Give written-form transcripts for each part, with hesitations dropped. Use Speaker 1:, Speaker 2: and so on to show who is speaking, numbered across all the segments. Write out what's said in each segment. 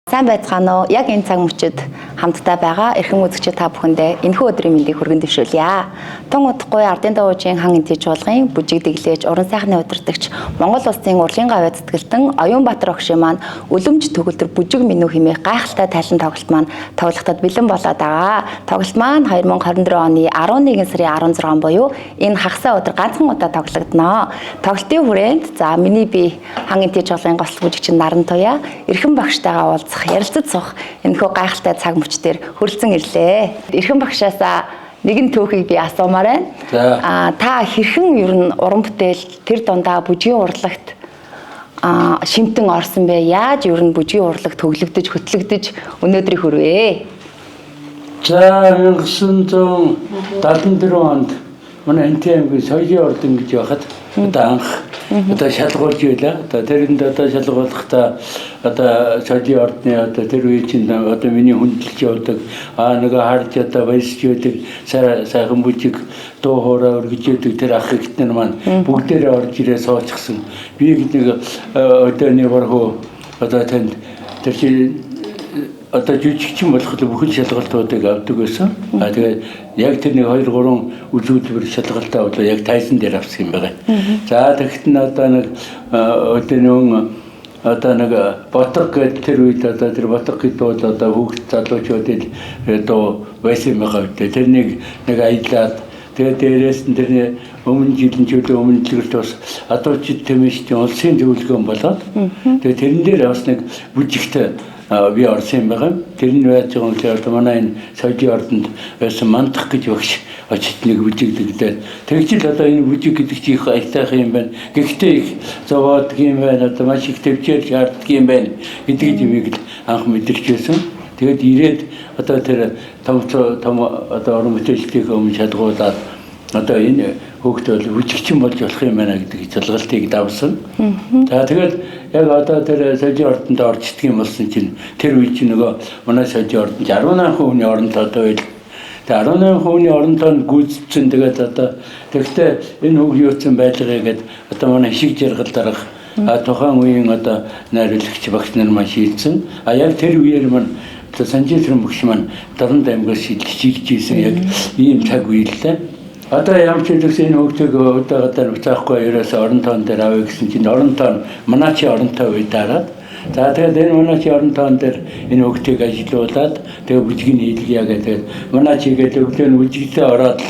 Speaker 1: Сайн байцгаана уу? Яг энэ цаг мөчид хамтдаа байгаа эрхэм үзэгчид та бүхэндээ энэхүү өдрийн мэндийг хүргэн дэвшүүлье. Тун удахгүй Ардын давуужийн хан энтэж чуулгын бүжиг дэглээж уран сайхны удирдагч Монгол Улсын урлагийн гавьяа зүтгэлтэн Оюунбаатар огшийн маань үлэмж төгөлдөр бүжиг минь хэмээх гайхалтай тайлан тоглолт маань тоглоход бэлэн болоод байгаа. Тоглолт маань 2024 оны 11 сарын 16 буюу энэ хагасаа өдөр ганцхан удаа тоглогдно. Тоглолтын хүрээнд за миний би хан энтэж чуулгын гослог бүжигчин Наран Туяа эрхэм багштайгаа уулзах ярилцаж суух энэхүү гайхалтай цаг мөч дээр хүрэлцэн ирлээ. Эрхэм багшаасаа нэгэн төөхийг би асуумаар байна. Та хэрхэн ер нь уран бүтээл тэр дундаа бүжгийн урлагт шимтэн орсон бэ? Яаж ер нь бүжгийн урлаг төглөгдөж хөтлөгдөж өнөөдрийг хүрвэ?
Speaker 2: За 1974 онд манай НТМ-ийн соёлын ордон гэж байхад одоо анх одоо шалгуулж байлаа. Одоо тэрэнд одоо шалгуулахдаа одоо соёлын ордны одоо тэр үеийн чинь одоо миний хүндэлж явдаг нөгөө харж одоо баясч байдаг сайхан бүжиг дуу хоорой өргөж яадаг тэр ах ихтэн маань бүгдээрээ орж ирээ суучихсан. Би нэг одоо нэг бархуу одоо тэнд тэр чинь одоо жүжигчин болох бүхэл шалгалтуудыг авдаг байсан. Тэгээд яг тэр нэг 2-3 үзүүлбэр шалгалтаа одоо яг тайзан дээр авсан юм байна. За тэгэхэд нь одоо нэг одоо нэг Ботг гэдэг тэр үед одоо тэр Ботг гэдэг бол одоо хүүхд залуучуудын дуу байсан юм байна. Тэр нэг аялаад тэгээд дээрээс нь тэр өмнө жилийн өмнө жилд бас адуучид тэмээчдийн улсын зөвлөгөөн болоод тэгээд тэрэн дээр бас нэг бүжигтэй би орсон юм байна. Тэр нь байж байгаа юм л манай энэ соёлын ордонд байсан мандах гэж багш очиж нэг бүжиг дэглээд тэгж л одоо энэ бүжиг гэдэг чинь их айтайхан юм байна. Гэхдээ их зовоод юм байна. Одоо маш их төвчээр шаарддаг юм байна гэдэг юмыг л анх мэдэрч байсан. Тэгээд ирээд одоо тэр том одоо уран бүтээлчдийн өмнө шалгуулаад одоо энэ хүүхдээ бол бүжигчин болж болох юм байна гэдэг залгалтыг давсан. За тэгээд яг одоо тэр соёлын ордонд орчдөг юм болсон чинь тэр үе чинь нөгөө манай соёлын ордонд 18 хүний оронтой байл. Тэгээд 18 хүний оронтой гүйцэтгэсэн тэгээд одоо тэгтээ энэ хөг юуцсан байлгаа гэдэг одоо манай шиг жаргал дарах тухайн үеийн одоо найруулагч багш нар маань шийдсэн. Яг тэр үеэр маань Санжирхан багш маань Дарамт аймгаас шийдэж ирсэн яг ийм цаг үе л дээ. Одоо ямар ч зүйлс энэ хөгжөг удаагаар буцаахгүй ерөөсө оронтон дээр авъя гэсэн чинь оронтон манайчи оронтой үе дараад за тэгээд энэ манайчи оронтон дээр энэ хөгжөг ажиллуулад тэгээд бүжгийн хийлгийа гэдэг манайчи гэдэг өглөө нь бүжигтэй ороод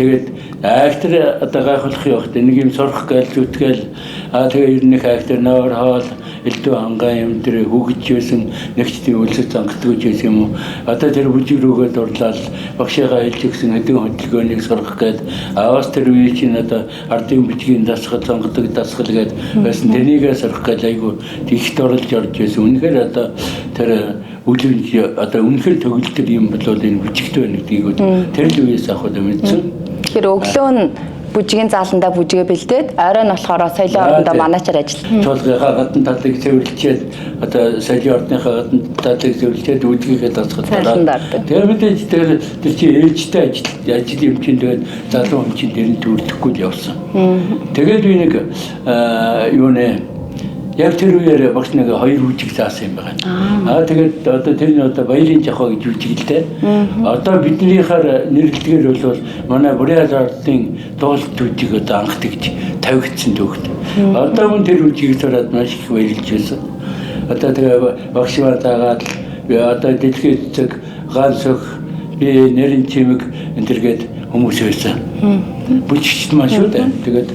Speaker 2: тэгээд актер одоо гайхуулах явахд нэг юм сурах гээл зүтгэл тэгээд ер нь актер нөр хоол элдв хангаа юм тэр хөгж байсан нэгчдийн үйлсэд зангадгүйж байсан юм уу одоо тэр бүжиг рүүгээ дурлаад багшаагаа хэлж гисэн хэдэн хөдөлгөөнийг сурах гээд аваас тэр үе чинь одоо ардын бүжгийн дасгал зангаддаг дасгал гээд байсан тэрнийгээ сурах гээд айгу тэгт оролж орж байсан үнэхээр одоо тэр үлэмж одоо үнэхээр төгөлдөр юм бол энэ бүжигт байна гэдгийг тэр л үеэс авах удаа мэдсэн.
Speaker 1: Тэгэхээр өглөө нь бүжгийн зааландаа бүжгээ бэлдээд оройн болохоор соёлын ордондоо манайчаар ажиллана.
Speaker 2: Чуулгынхаа гадна талыг цэвэрлжээд одоо соёлын ордныхаа гадна талыг цэвэрлжээд бүжгийгээ дасгалуулаад тэр мэдээж тэр чинь ээлжтэй ажил юм чинь тэгээд залуу хүн чинь дэрэн төрдөхгүй л явсан. Тэгээд би нэг юу нэ яг тэр үеэр багш нэг 2 бүжиг заасан юм байна. Тэгээд одоо тэр нь одоо баярын жахаа гэж бүжиглээ. Одоо биднийхаар нэрлэлгээр бол манай Бурял ардын дуулт бүжиг одоо анх тэгж тавигдсан төгт. Одоо мөн тэр бүжгийг сураад маш их баярлж байсан. Одоо тэгээ багш маань дагаад одоо дэлхийд цэг ганц өх би нэрэн чимэг энэ төргээд хүмүүс байсан. Бүжигч маань шүү дээ. Тэгээд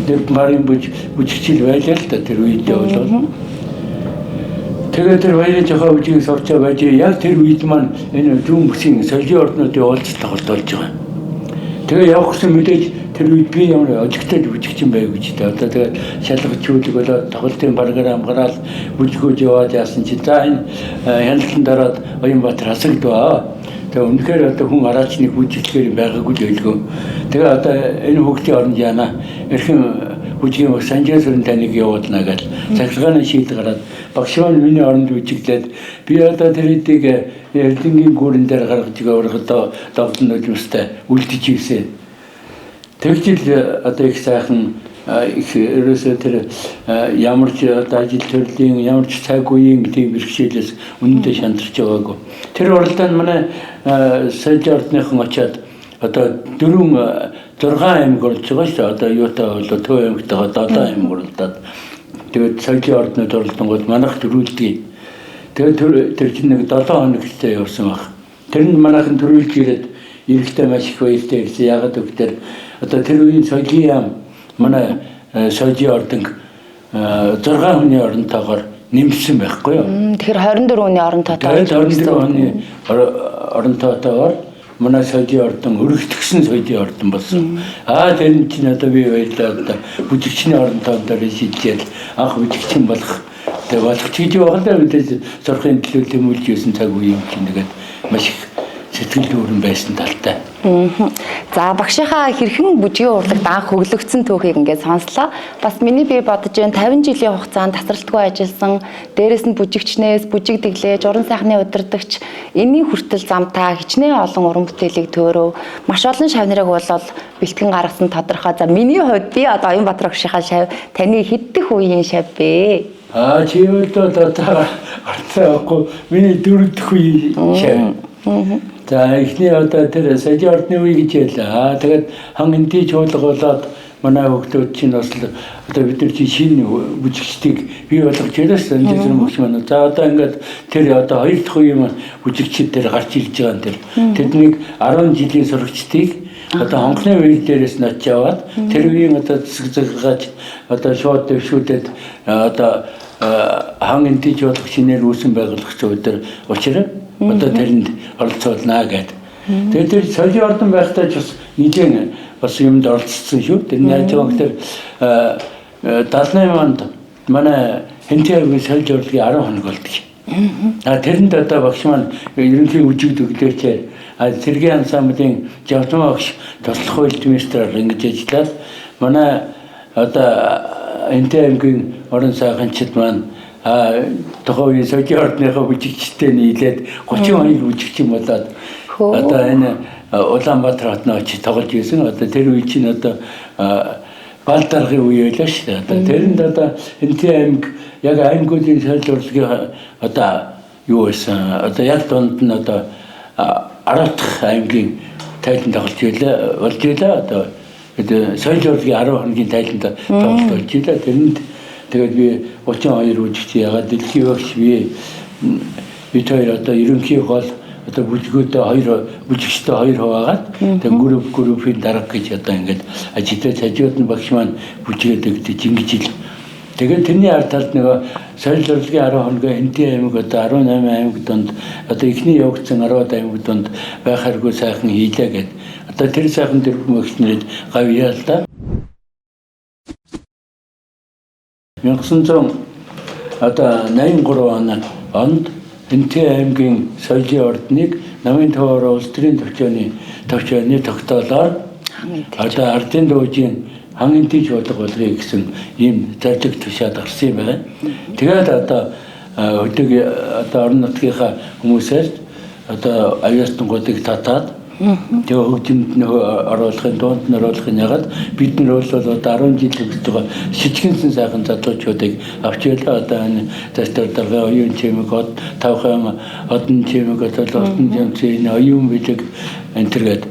Speaker 2: тэр марын бүжигчил байлаа л да тэр үедээ болоо. Тэгээд тэр баярын жахаа бүжгийг сурчаа байж яг тэр үед маань энэ зүүн бүсийн соёлын орднуудын уулзалт тоглож байгаа. Тэгээд явах гэсэн мэдээж тэр үед би ямар ожигтой бүжигчин байв гэж та одоо тэгээд шалгачуулаг болоод тоглолтын програм гараад бүжгөөж яваад яасан чи за энэ хяналтанд ороод Оюунбаатар хасагдваа. Тэгээ үнэхээр одоо хүн араач нэг бүжиглэхээр байгаагүй л ойлгоо. Тэгээ одоо энэ хөгжлийн оронд яана эрхэм бүжгийн Санжирхан таныг явуулна гэж цахилгааны шийдэл гараад багш маань миний оронд бүжиглээд би одоо тэр хэдийг эрдэнгийн гүрэн дээр гаргаж өгөх одоо довдон нөлөөстэй үлдэж ирсэн. Тэгжил одоо их сайхан их ерөөсөө тэр ямар ч ажил төрлийн ямар ч цаг үеийн тийм бэрхшээлээс үнэндээ шантарч байгаагүй. Тэр уралдаанд манай соёлын ордныхан очиад одоо 4-6 аймаг орж байгаа шүү дээ. Одоо юутай бол Төв аймагтайгаа 7 аймаг оролдоод тэгээд соёлын орднууд оролдонгууд манайх төрүүлдэг. Тэгээд тэр чинь нэг 7 хоног хэвчээ явсан баг. Тэр нь манайхан төрүүлж ирээд эрэхтэй маш их баяртай ирсэн. Ягаад гэвэл одоо тэр үеийн соёлын яам манай соёлын ордон 6 хүний оронтойгоор нэмсэн байхгүй юу?
Speaker 1: Тэгэхээр 24 хүний оронтойгоор
Speaker 2: 24 хүний оронтойгоор манай соёлын ордон өргөтгсөн соёлын ордон болсон. Тэр нь чинь одоо би баярлалаа бүжигчний оронтойгоор шийдээд анх бүжигчин болох болгоч гэж байгаа л да сурахын төлөө тэмүүлж байсан цаг үеийн чинь тэгээд маш их сэтгэл дүүрэн байсан талтай.
Speaker 1: За багшийнхаа хэрхэн бүжгийн урлагт анх хөглөгдсөн түүхийг ингээд сонслоо. Бас миний би бодож байна 50 жилийн хугацаанд тасралтгүй ажилласан, дээрэс нь бүжигчнээс бүжиг дэглээж, уран сайхны удирдагч, энэний хүртэл замтаа хичнээн олон уран бүтээлийг төөрөв. Маш олон шав нарыг болол бэлтгэн гаргасан тодорхой. За миний хувьд би одоо Оюнбаатар багшийнхаа шав таны хэддэх үеийн шав бэ?
Speaker 2: Чи одоо арцаахгүй миний 4 дахь үеийн шав. За эхний одоо тэр соёлын ордны үе гэж ялаа. Тэгээд хангинти чуулга болоод манай хүүхдүүд чинь бас одоо бид нар чинь шинэ бүжигчдийг бий болгож ирсэн энэ мөч манай. За одоо ингээд тэр одоо 2 дахь үеийн бүжигчид дээр гарч ирж байгаа энэ тэднийг 10 жилийн сурагчдыг одоо хонхны үе дээрээс нь очиж аваад тэр үеийн одоо зэгзэггааж одоо шууд дэвшүүлээд одоо хангинти чуулга шинээр үүсэн байгуулагч өдөр учраас одоо тэрэнд оролцоолнаа гэдэг. Тэгээд тэр соёлын ордон байхдаа ч бас нэгэн бас юмд оролцсон шүү. Тэр яаж байгаа гэхээр 78 онд манай Хэнтээгийн соёлын урлагийн 10 хоног болдог. Тэрэнд одоо багш маань ерөнхий үжиг дөглөөчээр Сэргийн ансамблийн Жавтан багш туслах үйлдвэрээр ингэж ажиллаад манай одоо Хэнтээгийн орон сайханчид маань тухайн соёлын ордныхаа бүжигчтэй нийлээд 32 бүжигчин болоод одоо энэ Улаанбаатар хотноо очиж тоглож ирсэн. Одоо тэр үе чинь одоо Балдаргын үе байлаа шүү дээ. Одоо тэрэнд одоо Хэнтээ аймаг яг аймагуудын соёлын урлагийн одоо юу байсан? Одоо яг дунд нь одоо 10 дахь аймгийн тайлан тоглож байлаа. Одоо соёлын урлагийн 10 хоногийн тайланд тоглож болж байлаа. Тэрэнд тэгээд би 32 бүжигч ягаад дэлхийн багш бид хоёр одоо ерөнхий гол одоо бүжгүүдээ 2 бүжигчтэй 2 хуваагаад тэгээд группийн дарга гэж одоо ингээд ажиллаж хажууд нь багш маань бүжгээд ингэж ил. Тэгээд тэрний ард талд нэг соёлын урлагийн 10 хоногоо Хэнтээ аймаг одоо 18 аймаг донд одоо эхний явагдсан 10 аймаг донд байхааргүй сайхан хийлээ гэд. Одоо тэр сайхан тэр хүмүүст гавьяа л да. 1983 онд Хэнтээ аймгийн соёлын ордныг намын төвөөр улс төрийн төвчөөний тогтоолоор одоо ардын дүүжийн хангинти чуулга болгоё гэсэн ийм зорилго тушаад гарсан юм байна. Тэгээд одоо өдөг одоо орон нутгийнхаа хүмүүсээс одоо аюултангуудыг татаад тэгээ хөгжимд оруулахын дунд нь оруулахын ягаад бид нар бол одоо 10 жил өгч байгаа шижгэнсэн сайхан залуучуудыг авч ялаа одоо энэ застар дарга оюун чимэг тавхан одон чимэг одоо одон чимэг оюун бэлэг энэ төргээд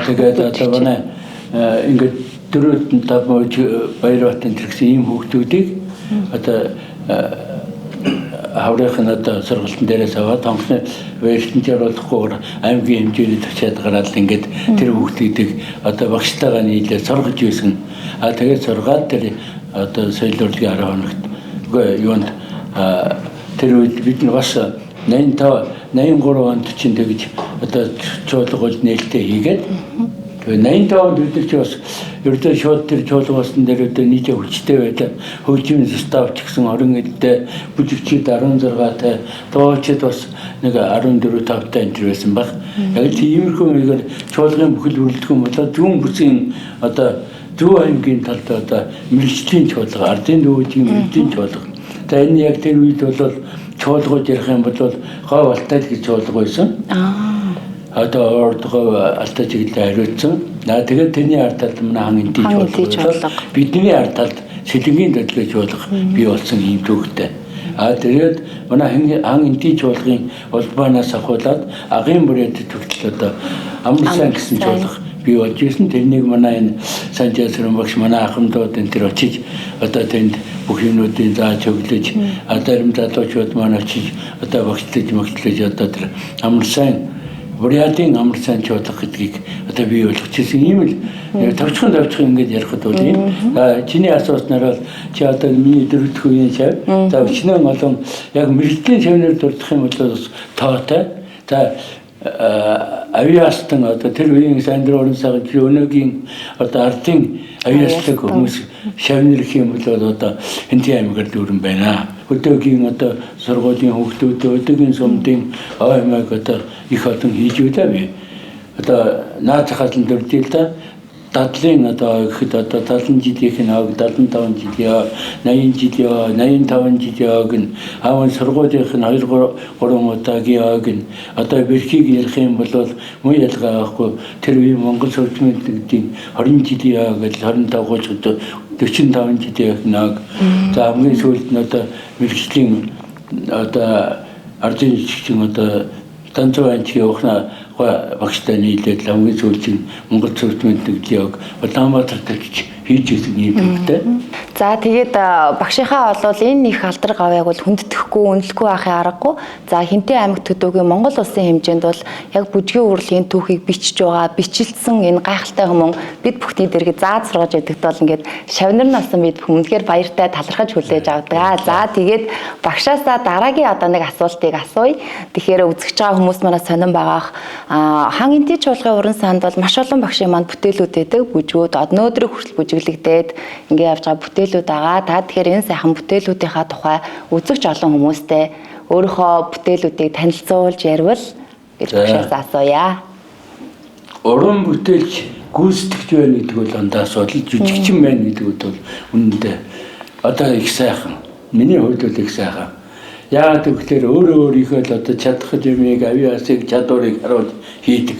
Speaker 2: тэгээд одоо манай ингээд дөрөвд тав Баярбаатанд ирсэн ийм хүүхдүүдийг одоо хаврын одоо сургалтын дээрээс аваад хонхны баярлалд оруулахгүйгээр аймгийн хэмжээний төвчээд гараад ингээд тэр хүүхдүүдийг одоо багштайгаа нийлээд сургаж байсан. Тэгээд сургаад тэр одоо соёлын урлагийн 10 хоногт юунд тэр үед бид нь бас 83 онд чинь тэгж одоо чуулгууд нээлттэй хийгээд 85 онд бид нар ч бас ердөө шууд тэр чуулгасан дээр өдөө нийт хүчтэй байлаа. Хөгжмийн составч гэсэн 20 эдтэй бүжигчид 16-тай, дуучид бас нэг 14-5-тай энэ байсан баг. Яг тиймэрхүү нэгээр чуулгын бүхэл бүрэлдэхүүн болоод зүүн бүсийн одоо Зөв аймгийн талд одоо мэрэгчлийн чуулга, ардын дүүжийн мэрэгчлийн чуулга. За энэ яг тэр үед бол чуулгууд ярих юм бол Говь Алтай гэж чуулга байсан. Одоо ордгоо Алтай чиглэлээр хариуцсан. тэгээд тэрний ард талд манай хан энтиж бодлого бидний ард талд сэлэнгийн төдлөж болох бий болсон юм төгтэй. Тэгээд манай хан энтиж болгын улбаанаас ахуулаад агын бүрээд төгтөл одоо амрсан гэсэн ч болох бий болж ирсэн. Тэрнийг манай энэ Санжаасрын багш манай ахмадууд энэ төр очиж одоо тэнд бүх юмнуудын зааж өглөж зарим залуучууд маань очиж одоо багшлаж одоо тэр амрсан Бурятын амарсан чуулга гэдгийг одоо бий болгочихсон юм л тавчхан ингээд ярихад бол юм. Чиний асууснаар бол чи одоо миний дөрөвдөх үеийн шав. За өчнөө олон яг мэрэгжлийн шавнаар дурдах юм бол бас тоотой. За авиастан одоо тэр үеийн Сандр орон сайхан өнөөгийн одоо ардын авиастлаг хүмүүс шавнар гэх юм бол одоо Хэнтийн аймгаар дүүрэн байна. Өдөөгийн одоо сургуулийн хүүхдүүд өдөөгийн сумдын аймаг одоо их олон хийж үлээ би. Одоо наад захаалан дөрдөл та дадлын одоо ихэд одоо 70 жилийн аг 75 жилийн 80 жилийн 85 жилийн аг нь аавын сургуулийн 2 3 удаагийн аг нь одоо бэрхийг ярих юм бол муу ялгаа авахгүй тэр үе Монгол сурчмын гэдэг 20 жилийн аг гэж 25 одоо 45 жилийн аг. За хамгийн сүүлд нь одоо мэрэгжлийн одоо ардын жигчин одоо танцванч явахна багштай нийлээд хамгийн сүүлд нь Монгол сурчмын төглийг Улаанбаатар гэж хийж ирсэн юм хэрэгтэй.
Speaker 1: За тэгээд багшийнхаа бол энэ их алдар гавьяг бол хүндэтгэхгүй, үнэлэхгүй байхын аргагүй. За Хэнтийн аймаг төдөөгийн Монгол улсын хэмжээнд бол яг бүжгийн урлагийн түүхийг бичиж байгаа, бичлсэн энэ гайхалтай хүмүүн бид бүхний дэргэд зааж сургаж идэгт бол ингээд шавнар насан бид хүмүүнхээр баяртай талархаж хүлээж авдаг. За тэгээд багшаасаа дараагийн одоо нэг асуултыг асууя. Тэгэхээр үзэж байгаа хүмүүс манаас сонирн байгаах хан энтийн чуулгын уран санд бол маш олон багшийн манд бүтээлүүд байдаг. Бүжгүүд өнөөдрийг хүртэл бүжиглэгдээд ингээд явж байгаа бүтээлүүд байгаа. Та тэгэхээр энэ сайхан бүтээлүүдийнхаа тухай үзэгч олон хүмүүстэй өөрийнхөө бүтээлүүдийг танилцуулж ярил гэж багшаас асууя.
Speaker 2: Уран бүтээлч гүйцэтгэж байна гэдэг бол андаа асуудал, жүжигчин байна гэдэг бол үнэндээ одоо их сайхан. Миний хувьд бол их сайхан. Яагаад гэвэл өөрийнхөө л одоо чадах юмыг авиасыг чадварыг харуулж хийдэг.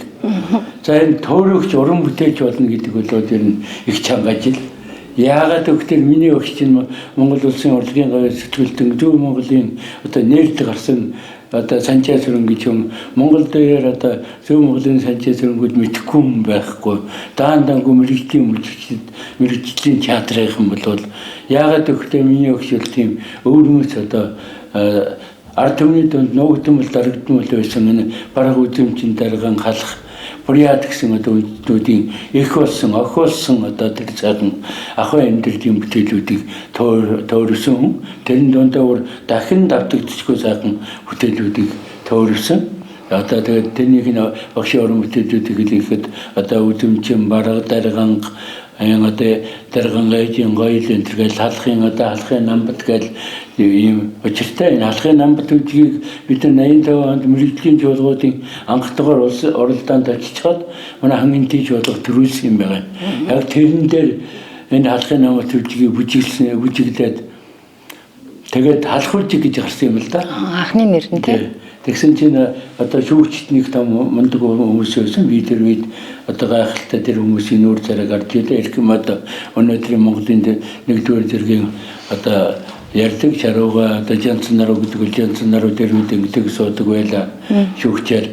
Speaker 2: За энэ төөрөгч уран бүтээлч болно гэдэг бол энэ их чанга ажил. Яагаад гэвэл миний багш чинь Монгол улсын урлагийн гавьяа сэтгүүлтэн Зөв Монголын одоо нээлт гарсан одоо Санчаасрын гэж юм Монгол дээр одоо Зөв Монголын Санчаасрынгүүд мэдхгүй юм байхгүй. Даандангүй мэрэгжлийн театрын юм бол яагаад гэвэл миний багш бол тийм өвөрмөц одоо ард түмний донд нуугдмал дарагдмал байсан энэ бараг үзэмжийн дарган халах Бурят гэсэн одоо үднүүдийн их болсон охиолсон одоо тэр цаган ахын амьдралын бүтээлүүдийг төөрсөн. Тэрэн дундаа дахин давтагдчихгүй сайхан бүтээлүүдийг төөрсөн. Одоо тэгээд тэрнийг нь багшийн уран бүтээлүүдийг хэлэхэд одоо үзэмжийн бараг дарган одоо дарган гайжин гойл энэ төргээл халахын намбат гэл ийм учиртай энэ халахын намбат үжигийг бид 85 онд мэрэгжлийн чуулгуудын анхдагаар оролдоонд очичоод манай хан энтийн чуулга төрүүлсэн юм байна. Яг тэрэн дээр энэ халахын намбат үжигийг бүжиглээд тэгээд халах үжиг гэж гарсан юм л да.
Speaker 1: Анхны нэр нь тийм.
Speaker 2: Тэгсэн чинь одоо шүүгчд нэг том мундаг хүмүүс байсан. Би тэр үед одоо гайхалтай тэр хүмүүсийн нүүр царайг гарч ирлээ. Ирхэм одоо өнөөдрийн Монголын нэгдүгээр зэргийн одоо ярьдаг шарууга одоо Жанцан наруу гэдэг Жанцан наруу тэр үед ингэдэг суудаг байла шүүгчээр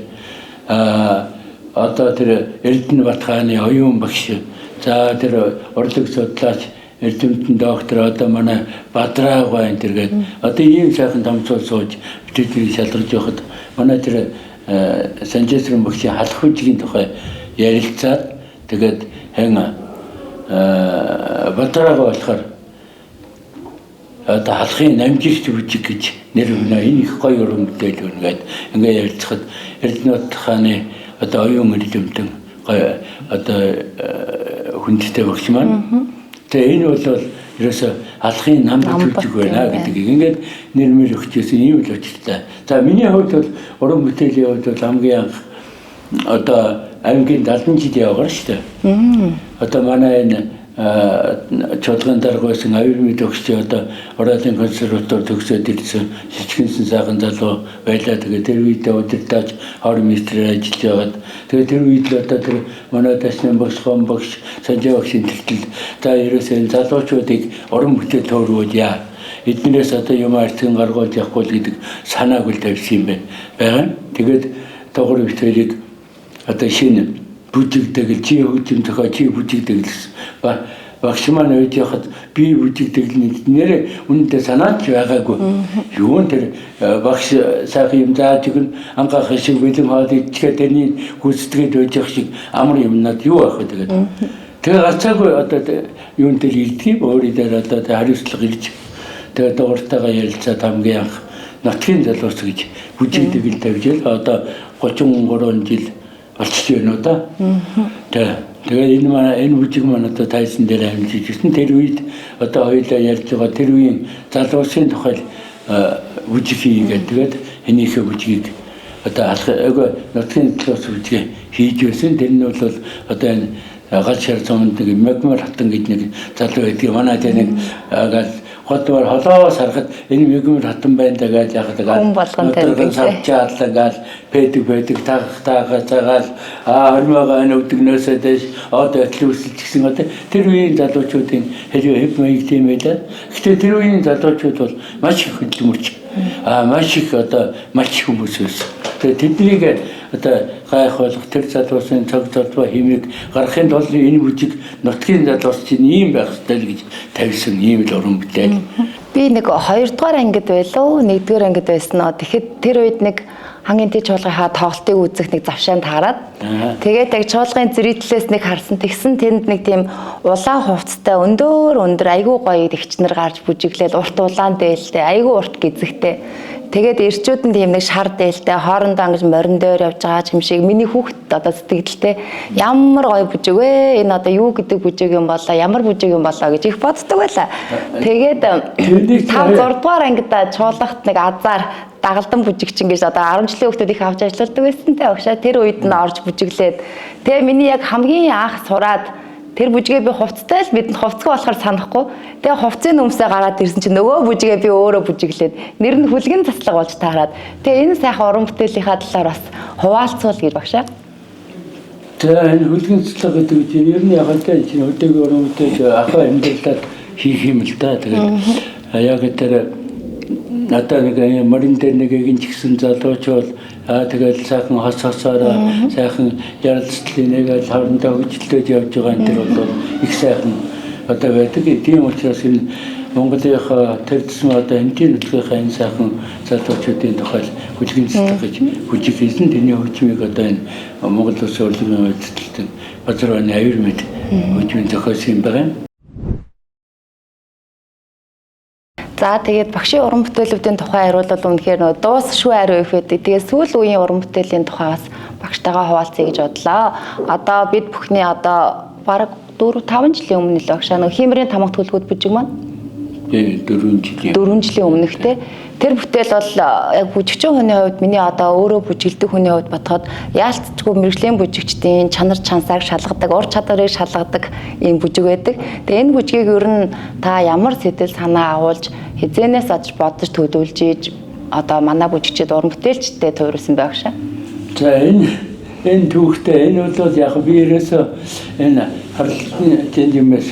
Speaker 2: одоо тэр Эрдэнэ Батхааны оюун багш за тэр урлаг судлаач Эрдэмтэн доктор одоо манай Бадраа гоо энэ төргээд одоо ийм сайхан томцол сууж бидний шалгаж явахад манай тэр Санжаасрын багшийн халах үжигийн тухай ярилцаад тэгээд хэн Бадраа гоо болохоор одоо халахын намжигч үжиг гэж нэр өгнө энэ их гоё уран бүтээл өгнгээд ингээ ярилцахад Эрдэнэ Батхааны одоо оюун эрдэмтэн гоё одоо хүндтэй багш маань энэ бол ерөөсө алхын намбар жүжиг байна гэдгийг ингээд нэрмэр өгчээсэн юм л очтой. За миний хувьд бол уран бүтээлийн хувьд бол хамгийн анх одоо аймгийн 70 жил явгаар шүү дээ. Одоо манай энэ чуулган дарга байсан аюулгүй төгсч одоо Оролын консерватор төгсөөд ирсэн жижигхэн сайхан залуу байлаа. Тэгээд тэр үедээ удирдах хорон министрээр ажиллаж байгаад тэгээд тэр үед л одоо тэр манай тасны багш гом багш санжаа багшийн тэртэл за ерөөсөө энэ залуучуудыг уран бүтээл төөргөөд яа. Эднээс одоо юм арцгийн гаргуулж явахгүй л гэдэг санааг л тавьсан юм байна. Тэгээд тогор өвтөлийг одоо шинэ бүжигдэг чи хөгжим зохио чи бүжигдэг гэсэн. Багш маань үйж яхад би бүжигдэг нэрээ үнэндээ санаач байгаагүй. Юун тэр багш сайхан юм зааж өгнө ангаах шиг бэлэн хоол ичгээ тэрний хүсдэгэд байж явах шиг амар юмнаад юу авах вэ тэгээд. Тэгээ гарцаагүй одоо юун дээр илдгийм өөрийн дээр одоо хариуцлага илж тэгээд дууртайгаа ярилцаад хамгийн анх нотгийн залуус гэж бүжигдэг л тавьж одоо 33 жил болчихж байна уу да. Тэгээ энэ бүжиг маань одоо тайсан дээр амжиж ирсэн. Тэр үед одоо хоёулаа ярьж байгаа тэр үеийн залуусын тухай бүжиг хийгээд тэгээд энийхээ бүжгийг одоо алхаа нотгийн залуус бүжиг хийж байсан. Тэр нь бол одоо энэ гал шар цомд нэг мегмар хатан гэж нэг залуу байдаг. Манай тэр нэг хотвор холоос харахад энэ мегмар хатан байна гэж яхад
Speaker 1: хүн болгон тавьдаг.
Speaker 2: Савчаалгаал пэдэг таагаа цагаал хормоогоо нүдгнөөсөө дэш одоо төлөвлөж гисэн одоо тэр үеийн залуучуудын хэв маяг тийм байлаа. Гэхдээ тэр үеийн залуучууд бол маш их хөдөлмөрч маш их одоо маш хүмүүс байсан. Тэгээ тэднийг одоо гайх болох тэр залуусын цаг залуу хэмээг гарахын тулд энэ бүжиг нутгийн залуус чинь ийм байх ёстой л гэж тавьсан ийм л уран бүтээл.
Speaker 1: Би нэг 2 дугаар ангид байлуу, 1 дугаар ангид байсан нь. Тэгэхэд тэр үед нэг хамгийн тийч чуулгынхаа тоглолтыг үзэх нэг завшаанд хараад тэгээд яг чуулгын зэрэглэлээс нэг харсан. Тэгсэн тэнд нэг тийм улаан хувцастай өндөр айгүй гоё тэгчнэр гарч бүжиглээд урт улаан дээлтэй айгүй урт гизэгтэй. Тэгээд эрчүүд нь тийм нэг шар дээлтэй хоорондоо ингэж морин дээр явж байгаа юм шиг миний хүүхэд одоо сэтгэлдээ ямар гоё бүжиг вэ? Энэ одоо юу гэдэг бүжиг юм болоо? Ямар бүжиг юм болоо гэж их боддог байлаа. Тэгээд 5 6 дугаар ангида чуулгахт нэг азар дагалдан бүжигчин гэж одоо 10 жилийн хүүхдүүд их авч ажилладаг байсан те. Огшоо тэр үед нь орж бүжиглээд. Тэгээ миний яг хамгийн анх сураад тэр бүжгээ би хувцтай л бидэнд хувцгүй болохоор санахгүй. Тэгээ хувцсын өмсөө гараад ирсэн чинь нөгөө бүжгээ би өөрөө бүжиглээд нэр нь хүлгэн заслаг болж таарад. Тэгээ энэ сайхан уран бүтээлийнхаа талаар бас хуваалцуул гэж багшаа.
Speaker 2: За энэ хүлгэн заслаг гэдэг чинь ер нь яг л чинь өдөөгийн уран бүтээл ахаа амьдралаар хийх юм л да. Тэгээд яг тэр надад нэг морин дээр нэг гинж гисэн залууч бол тэгэл сайхан хосоосоор сайхан ярилцлын нэг хоорондоо хөгжилдөж явж байгаа энэ төр бол их сайхан одоо байдаг. Тийм учраас энэ Монголынхаа төрөлсөн одоо энгийн хөтөлбөрийнхаа энэ сайхан залуучуудын тухай хүлгэн заслаг гэж бүжиг хийсэн. Тэрний хөгжмийг одоо энэ Монгол Улсын урлагийн эзэлтэн Базарваны аюул мэд хөгжмийн зохиосон юм байна. За тэгээд багшийн уран бүтээлүүдийн тухай хариулбал үнэхээр нөгөө дуус шүү ариу их байдаг. Тэгээд сүүл үеийн уран бүтээлийн тухай бас багштайгаа хуваалцъя гэж бодлоо. Одоо бид бүхний одоо бараг 4-5 жилийн өмнө л багшаа нөгөө Хиймрийн тамга төлгүүд бүжиг маань 4 жилийн өмнөх те. Тэр бүтээл бол яг бүжигчин хүний хувьд миний одоо өөрөө бүжиглдэг хүний хувьд бодоход яалтчгүй мэрэгжлийн бүжигчдийн чанар чансааг шалгадаг, ур чадварыг шалгадаг ийм бүжиг байдаг. Тэгээ энэ бүжгийг ер нь та ямар сэтэл санаа агуулж хизээнээс бодож төлөвлөж ийж одоо манай бүжигчид уран бүтээлчтэй тойруулсан байгаашаа. За энэ түүхтэй энэ бол яг би ерөөсөө энэ харлтын тэмдэмээс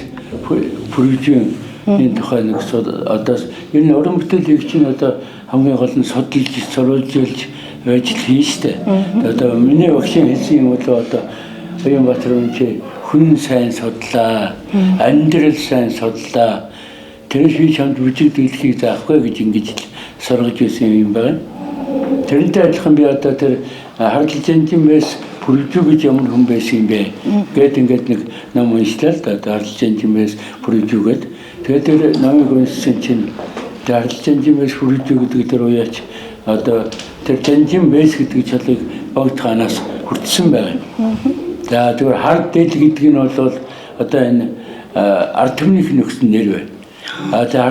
Speaker 2: бүржин энэ тухай нэг одоо энэ уран бүтээл хийх чинь одоо хамгийн гол нь судалж сурвалж байж л хийн штэ. Одоо миний багшийн хэлсэн юм бол одоо Баянбаатар үнчи хүн сайн судлаа, амьдрал сайн судлаа. Тэр шиг чамд бүжиг дэлхийг заахгүй гэж ингэж сургаж байсан юм байна. Тэрнтэй адилхан би одоо тэр харлжинжимээс бүржүү гэж ямар хүн байсан юм бэ гэд ингээд нэг ном уншлаа л да харлжинжимээс бүржүүгээд тэгээд тэр намайг уншсан чинь харлжинжимээс бүржүү гэдэг тэр уяач одоо тэр жанжимээс гэдэг чалыг богд ханаас хүртсэн байна. За тэр хард дэл гэдэг нь бол одоо энэ ард түмнийх нөхсөн нэр байна. За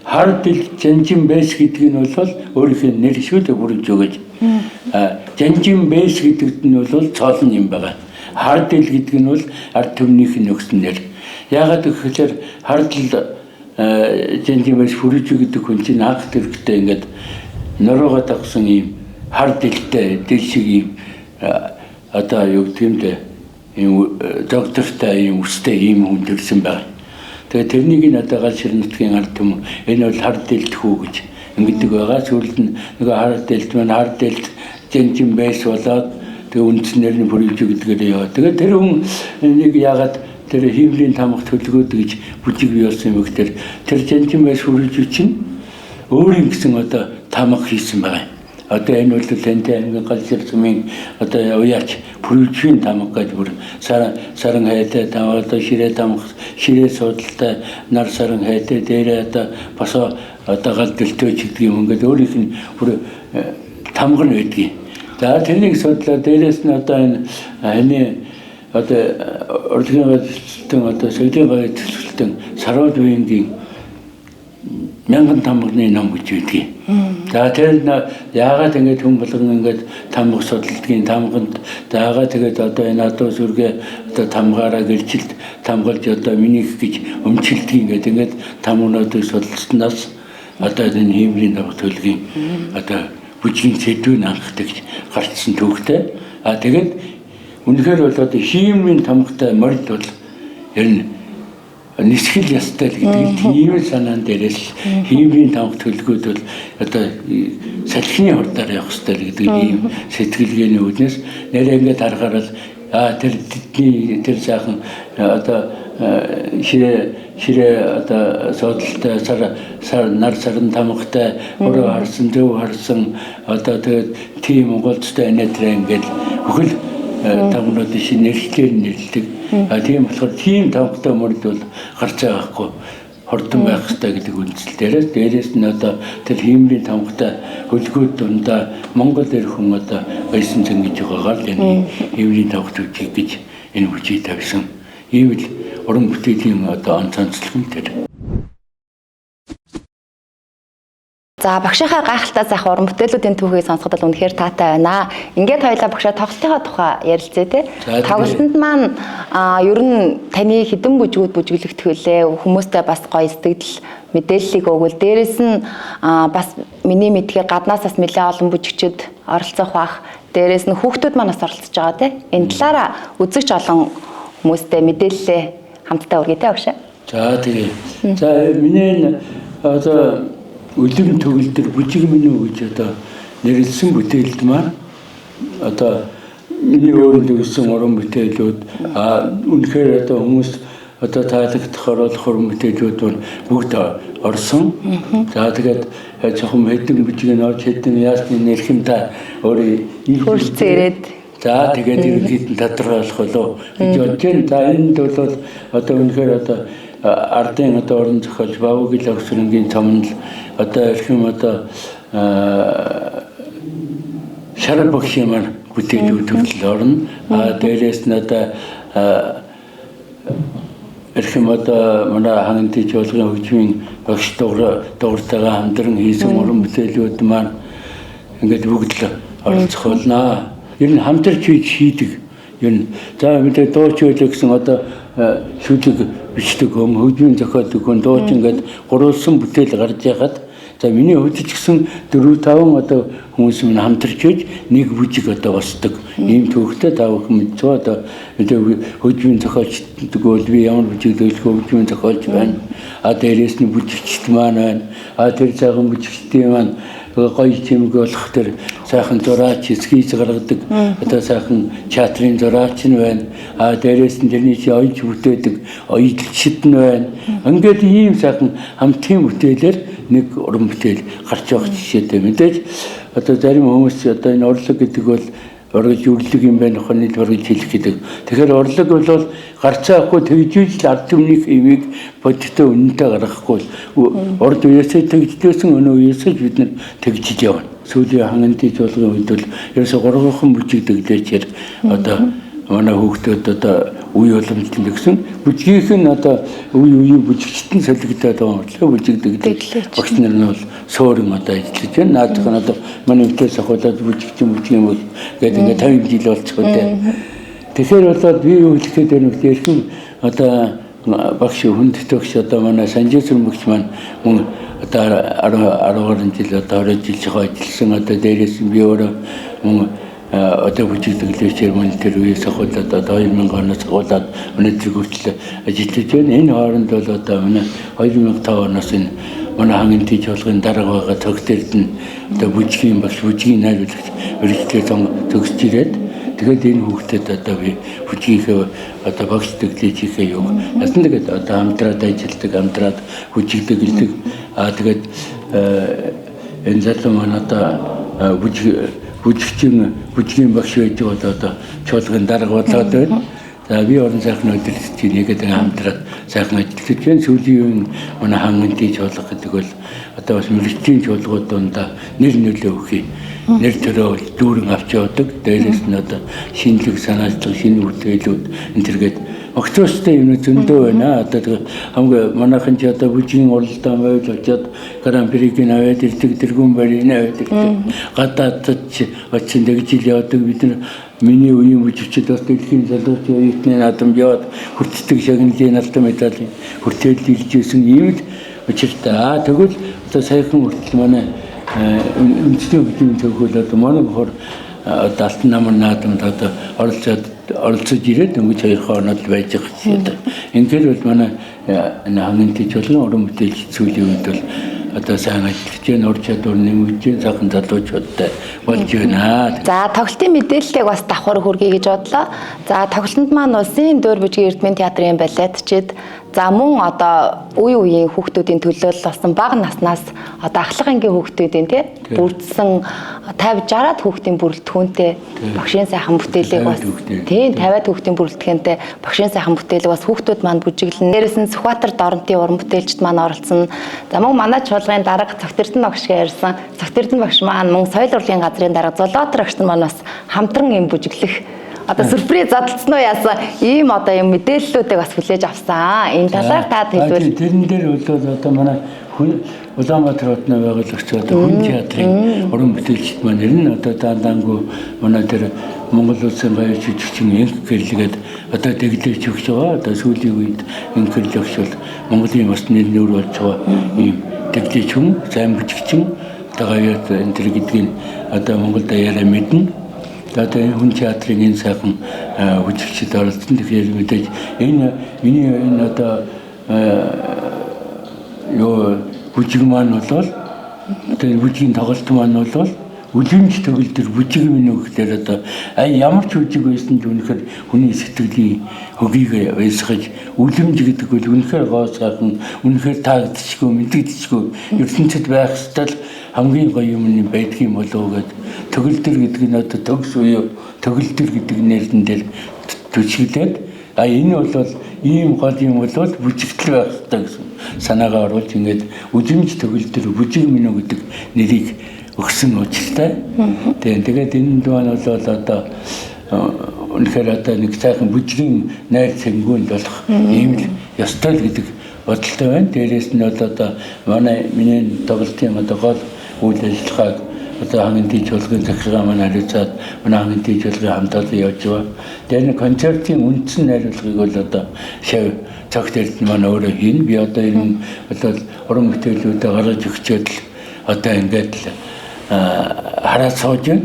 Speaker 2: хард дэл жанжимээс гэдэг нь бол өөрийнхөө нэр шүү дээ бүрж өгөөж. Жанжимээс гэдэг нь бол цоолн юм байна. Хард дэл гэдэг нь бол ард түмнийх нөхсөн нэр. Яагаад гэхээр хардл жинжимээс хүрэж гэдэг хүн чинь анх тэрэгтэй ингээд норогоо дагсан юм хар дэлтэй дэл шиг юм одоо юу гэмдэ юм доктортай юм үстэй юм хүн төрсэн байна. Тэгээ тэрнийг нь одоо гал ширнэтгийн ард юм энэ бол хар дэлт хүү гэж ингэдэг байгаа. Сүүлд нь нөгөө хар дэлт маань хар дэлт жинжим байс болоод тэгээ үндснээр нь бүрийж гэдгээр яваа. Тэгээ тэр хүн нэг яагаад тэр химлийн тамга төлгөөд гэж бүжиг бий болсон юм гэхээр тэр жинжимээс хүрэж чинь өөрийн гэсэн одоо тамга хийсэн байгаа. Одоо энэ бол тэнтэй аймгийн галзар сумын одоо уяач бүрэлдэхүүн тамга гэж бүр саран хайтай тамга одоо ширээ тамга ширээ судалтай нар саран хайтай дээрээ одоо бас одоо гал дэлтөөч гэдэг юм ингээд өөрийнх нь бүр тамга нь байдгийг. За тэрнийг судлаа дээрээс нь одоо энэ одоо урлагийн газрын одоо соёлын газрын сарвал буянгийн мянган тамганы ном гэж байдгийг. За тэр яагаад ингэж хүн болгон ингэж тамга судалдгийн тамганд даага тэгээд одоо энэ адуу сүргээ одоо тамгаараа гэлжилт тамгалж одоо минийх гэж өмчлөлтгийн гэдэг ингэж тамгуудыг судалснаас одоо энэ химлийн тамга төлгийн одоо бүжгийн сэдвүүн анхдаг гарцсан төвхтэй. Тэгээд үнэхээр бол одоо химийн тамгатай морд бол ер нь нисгэл ястай л гэдэг тийм санаан дээрээс химийн тамга төлгүүд бол одоо салхины хурдаар явах хэрэгтэй л гэдэг ийм сэтгэлгээний үднэс нэрээ ингээд харахаар л тэр тэдний тэр сайхан одоо ширээ одоо содолтой нар сарн тамгатай өөрөө харсан төв харсан одоо тэгээд тийм Монголчтой энэтрэ ингээд бүхэл тамгууд шиг нэрлэлээр нэрлдэг. Тийм болохоор тийм тамгатай мөрд бол гарч байгаа хгүй хордон байх хэрэгтэй гэдэг үндсэл дээрээс нь одоо тэр химлийн тамгатай хөлгүүд дундаа Монгол ирэх хүн одоо байсан зэн гэж байгаагаар л энэ химлийн тамгад үжиг гэж энэ хүчийг тавьсан. Ийм л уран бүтээлийн одоо онцонцлог нь тэр.
Speaker 1: За багшийнхаа гайхалтай сайхан уран бүтээлүүдийн түүхийг сонсоход бол үнэхээр таатай байна. Ингээд хоёлаа багшаа тоглолтынхаа тухай ярилцъя те. Тоглолтод маань ер нь таны хідэн бүжгүүд бүжиглэгдэх үлээ хүмүүстэй бас гоё сэтгэл мэдээллийг өгвөл дээрэс нь бас миний мэдхээр гаднаас бас нэлээд олон бүжигчид оролцох бах. Дээрэс нь хүүхдүүд маань бас оролцож байгаа те. Энэ талаараа үзэгч олон хүмүүстэй мэдээлэлээ хамтдаа өргөе те багшаа.
Speaker 2: За тэгээ. За миний одоо үлэм төгөлдөр бүжиг минь гэж одоо нэрлсэн бүтээлд маань одоо миний өөрөө өгсөн уран бүтээлүүд үнэхээр одоо хүмүүс одоо таалагдах оруулах уран бүтээлүүд бол бүгд орсон. За тэгээд жоохон хэдэн бүжиг нөөж хэдэн яасны нэрхэн та өөрөө
Speaker 1: хөрцөө ирээд
Speaker 2: за тэгээд ерөнхийдөө тодорхойлох болов гэж бодож байна. За энд бол одоо үнэхээр одоо ардын одоо орон зохиолч Бавгил Огсрынгийн цомнол одоо ирэх юм одоо шарал багшийн маань бүтээлүүд төвлөл орно. Дээрээс нь одоо ирэх юм одоо манай хангалтын жуулгын хөгжмийн багш дууртайгаа хамтран хийсэн уран бүтээлүүд маань ингээд бүгд л оролцох болно. Ер нь хамтарч хийдэг. Ер нь за мэдээ дууч байлаа гэсэн одоо шүлэг бичдэг юм хөгжмийн зохиолдог хүн дууч ингээд гурвалсан бүтээл гарч яхад за миний хувьд ч гэсэн 4-5 одоо хүмүүс минь хамтарч ийж нэг бүжиг одоо босдог. Ийм төвхтэй тавх мэдээ одоо хөгжмийн зохиолчдаг бол би ямар бүжиг хөгжмийн зохиолч байна. Дээрээс нь бүжигчд маань байна. Тэр цагаан бүжигчдийн маань гоё чимэг болох тэр сайхан зураач эсгийж гаргадаг одоо сайхан театрын зураач нь байна. Дээрээс нь тэрний чи ойж бүтээдэг ойдлчид нь байна. Ингээд ийм сайхан хамтын бүтээлээр нэг уран бүтээл гарч байгаа жишээтэй мэдээж одоо зарим хүмүүс одоо энэ урлаг гэдэг бол ургаж үрлэг юм байна хоног ургаж хэлэх гэдэг. Тэгэхээр урлаг бол гарцаахгүй тэгжиж ард түмний имийг бодиттой үнэнтэй гаргахгүй урд үеэсээ тэгждээсэн өнөө үеэсээ бид нар тэгжиж явна. Сүүлийн хангалтын жуулгын үед бол ерөөсө 3 бүжиг дэглэж одоо манай хүүхдүүд одоо үе уламжлал гэсэн бүжгийнх нь одоо үе бүжигчтэн солигдоод байгаа юм л бүжиг дэглэж багш нар нь бол суурин одоо ажиллаж байна. Наадах нь одоо манай өвтөөс ахуулаад бүжигч юм бол гэдэг ингээд 50 жил болчихоо дээ. Тэгэхээр болоод би юу хэлэхэд байна вэ? Эрхэм одоо багш хүндэтгч одоо манай санжээсүр мөгч маань мөн одоо 10 жил одоо 20 жил жоо ажилласан одоо дээрээс нь би өөрөө мөн одоо бүжигдэглэгчээр мөн тэр үеэс хойш одоо 2000 оноос хойш өнөөдөр хүртэл ажиллаж байна. Энэ хооронд бол одоо манай 2005 оноос энэ манай хангын тийч болгын дарга байгаа төгсөлд нь одоо бүжгийн багш бүжгийн найруулагч өргөжлөө төгсөж ирээд тэгээд энэ хүүхдэд одоо би бүжгийнхээ одоо багш төглөөчийнхээ юу ясан тэгээд одоо хамтраад ажилладаг хамтраад бүжигдэглэдэг тэгээд энэ залуу маань одоо бүжгийн багш байж байгаа одоо чуулгын дарга болоод байна. За би орон сайхны өдөртөж нэгэд хамтраад сайхан ажиллаж байна. Сүүлийн үеийн манай хангын тийч болгох гэдэг бол одоо бас мэрэгчлийн чуулгууд дондаа нэр нөлөө өгье. Нэр төрөө дүүрэн авч явдаг. Дээрээс нь одоо шинэлэг санаачлаг шинэ бүтээлүүд энэ төргээд огцоостой юм зөндөө байна. Одоо хамгийн манайхан ч одоо бүжгийн уралдаан байж очиод Гран Приг-ийн аваад ирдэг тэргүүн барийн аваад ирдэг. Гадаадд ч очин дэгж ил явдаг бид нар миний үеийн бүжигчид бас дэлхийн залууч оюутны наадамд яваад хүртдэг шагналын алтан медалийн хүртээл илжсэн ийм л учиртай. Тэгвэл одоо саяхан хүртэл манай үндэсний бүжгийн төгөөл одоо манай бохор одоо алтан намын наадамд одоо оролцож ирээд өнгөж 2 хоноод байж байгаа чинь. Ингээд бол манай хангын тийч болон уран бүтээлч сүүлийн үед бол одоо сайн ажиллаж байна, ур чадвар нэмэгдэж байна, сайхан залуучуудтай болж байна.
Speaker 1: За тоглолтын мэдээллийг бас давхар хүргэе гэж бодлоо. За тоглолтод маань улсын дөр бүжгийн эрдмийн театрын балетчид за мөн одоо үеийн хүүхдүүдийн төлөөлөл болсон бага наснаас одоо ахлах ангийн хүүхдүүдийн бүрдсэн 50-60-аад хүүхдийн бүрэлдэхүүнтэй багшийн сайхан бүтээлийг бас 50-аад хүүхдийн бүрэлдэхүүнтэй багшийн сайхан бүтээлийг бас хүүхдүүд маань бүжиглэн. Дээрээс нь Сүхбаатар Доронтын уран бүтээлчд маань оролцсон. За мөн манай чуулгын дарга Цогтэрдэн багш ярьсан. Цогтэрдэн багш маань мөн соёл урлагийн газрын дарга Золотор агшин маань бас хамтран юм бүжиглэх одоо сүрприз задлцсан уу яасан ийм одоо юм мэдээллүүдийг бас хүлээж авсан. Энэ талаар та хэлбэл
Speaker 2: тэрэн дээр бол одоо манай Улаанбаатар хотны байгуулагч одоо хүн театрын уран бүтээлчд маань нэр нь одоо даандаангүй манай тэр Монгол улсын баяр жижигчин инх гэрлэгээд одоо дэглэж өгч байгаа. Одоо сүүлийн үед инх гэрлэгч бол Монголын бас нэр нөр болж байгаа ийм дэглэж хүн сайн бүжигчин одоо гаяат энэ төр гэдгийг одоо Монгол даяараа мэднэ. Одоо энэ хүн театрын энэ сайхан бүжигчид оролцсон. Тэгэхээр мэдээж энэ одоо юу бүжиг маань болвол одоо бүжигийн тоглолт маань болвол үлэмж төгөлдөр бүжиг минь гэхээр одоо ямар ч бүжиг байсан ч үнэхээр хүний сэтгэлийн хөгийг баясгаж үлэмж гэдэг бол үнэхээр гоо сайхан үнэхээр таагдчихгүй мэдэгдчихгүй ертөнцид байх ёстой хамгийн гоё юм нь байдгийн болов гэд төгөлдөр гэдэг нь одоо төгс буюу төгөлдөр гэдэг нэрэн дээр төчиглээд энэ бол ийм гол юм бол бүжигтэл байх ёстой гэсэн санаагаа оруулж ингээд үлэмж төгөлдөр бүжиг минь гэдэг нэрийг өгсөн учиртай. Тэгээд энэ дуун бол одоо үнэхээр одоо нэг сайхан бүжгийн найр цэнгүүнд болох ийм л ёстой гэдэг бодолтой байна. Дээрээс нь бол одоо миний тоглолтын одоо гол үйл ажиллагааг одоо хангын тийч болгын захиргаа маань хариуцаад манай хангын тийч болгын хамтдаа явж байгаа. Тэр нэг концертын үндсэн найруулгыг бол одоо шав цагт маань өөрөө хийн. Би одоо энэ бол уран бүтээлүүдээ гаргаж өгчөөд л одоо ингээд л хараад сууж байна.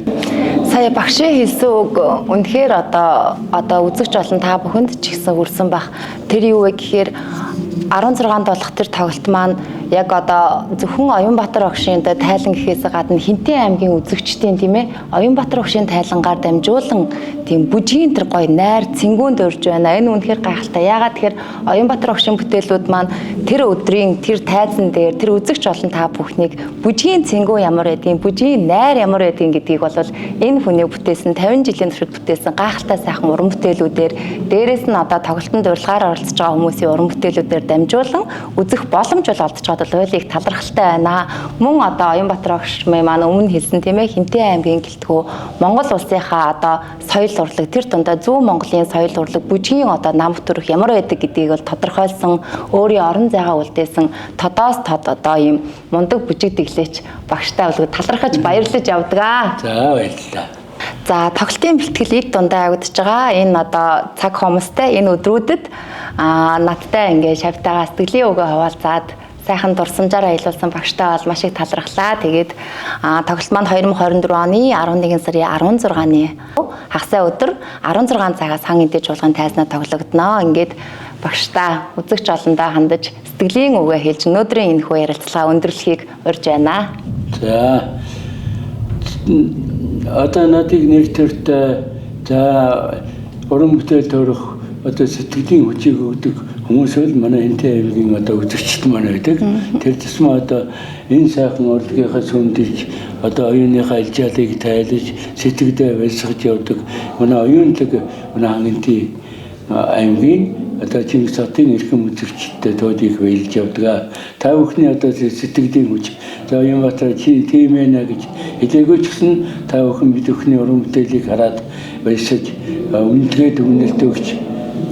Speaker 1: Сая багшийн хэлсэн үг үнэхээр одоо үзэгч болон та бүхэнд ч ихсэн хүрсэн байх. Тэр юу вэ гэхээр 16-нд болох тэр тоглолт маань яг одоо зөвхөн Оюнбаатар багшийн тайлан гэхээс гадна Хинтээ аймгийн үзэгчдийн тийм ээ Оюнбаатар багшийн тайлангаар дамжуулан тийм бүжгийн тэр гоё найр цэнгүүнд урьж байна. Энэ үнэхээр гайхалтай. Яагаад тэгэхээр Оюнбаатар багшийн бүтээлүүд маань тэр өдрийн тэр тайзан дээр тэр үзэгч болон та бүхнийг бүжгийн цэнгүү ямар байдгийг, бүжгийн найр ямар байдгийг гэдгийг бол энэ хүний бүтээсэн 50 жилийн туршид бүтээсэн гайхалтай сайхан уран бүтээлүүдээр дээрээс нь одоо тоглолтод урилгаар оролцож байгаа хүмүүсийн уран бүтээлүүдээр дамжуулан үзэх боломж бол олдож байгаа бол их талархалтай байна. Мөн одоо Оюнбаатар багш маань өмнө хэлсэн тийм ээ Хинтээ аймгийн гэлтгүү Монгол улсынхаа одоо соёл урлаг тэр дундаа зүүн Монголын соёл урлаг бүжгийн одоо нам төрөх ямар байдаг гэдгийг бол тодорхойлсон өөрийн орон зайгаа үлдээсэн тодоос тод одоо ийм мундаг бүжиг дэглээч багштай бол талархаж баярлаж явдаг.
Speaker 2: За баярлалаа.
Speaker 1: За тоглолтын бэлтгэл ийг дундаа явагдаж байгаа. Энэ одоо цаг хугацаатай энэ өдрүүдэд надтай ингээ шавтайгаа сэтгэлийн өгөө хаваалцаад сайхан дурсамжаар аялуулсан багштай бол маш их талархлаа. Тэгээд тоглолт маань 2024 оны 11 сарын 16-ны хагасаа өдөр 16 цагаас хан эдэж чуулган тайзнаа тоглогдно. Ингээд багштай үзэгч олондоо хандаж сэтгэлийн өгөө хэлж өнөөдрийн энэ хүү ярилцлага өндөрлөхийг урьж байна.
Speaker 2: За одоо надыг нэр төртэй за уран бүтээл төрөх одоо сэтгэлийн хүчийг өгдөг хүмүүс бол манай энтэй аймгийн одоо үзэгчд маань байдаг. Тэр тусмаа одоо энэ сайхан урлагийнхаа сүмдэлж одоо оюуныхаа алжаалыг тайлж сэтгэлдээ бэлсгэж явдаг манай оюунлаг манай хангалтын аймгийн одоо Чингис хотын эрхэм үзэгчдтэй тоодыг баярлж явдаг. Та бүхний одоо сэтгэлийн хүч за Оюнбаатар чи тийм ээ гэж хэлээгүй ч гэсэн та бүхэн бид бүхний уран бүтээлийг хараад баярлж үнэлгээд үнэлт өгч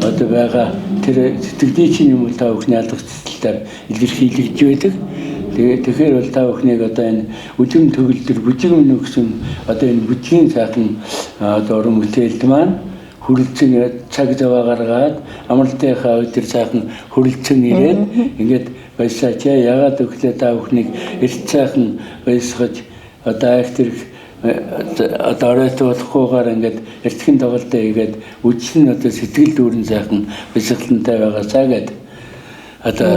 Speaker 2: одоо байгаа тэр сэтгэлийн чинь юм та бүхний алдар цэцлэлээр илэрхийлэгдэж байдаг. Тэгэхээр бол та бүхнийг одоо энэ үжим төгөлдөр бүжиг өмнө гэсэн одоо энэ бүжгийн сайхан одоо уран бүтээлд маань хүрэлцэн цаг зав гаргаад амралтынхаа өдөр сайхан хүрэлцэн ирээд ингээд баясаач яагаад өглөө та бүхнийг эрт сайхан баясгаж одоо актер одоо оройтуулахгүйгээр ингээд эртхэн тоглолтоо хийгээд үжсэн одоо сэтгэл дүүрэн сайхан бэлсгэлэнтэй байгаасаа гэд одоо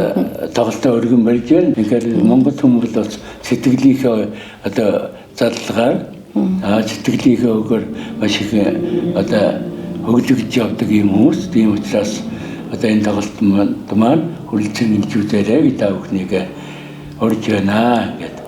Speaker 2: тоглолтоо өргөн барьж байна. Тэгэхээр Монгол хүмүүс бол сэтгэлийнхээ одоо заллагаар сэтгэлийнхээ өгөр маш их одоо хөглөгдөж явдаг юм хүмүүс. Тийм учраас одоо энэ тоглолт маань хүрэлцэн илжүүлээрэй гэж та бүхнийг урьж байна гэдэг.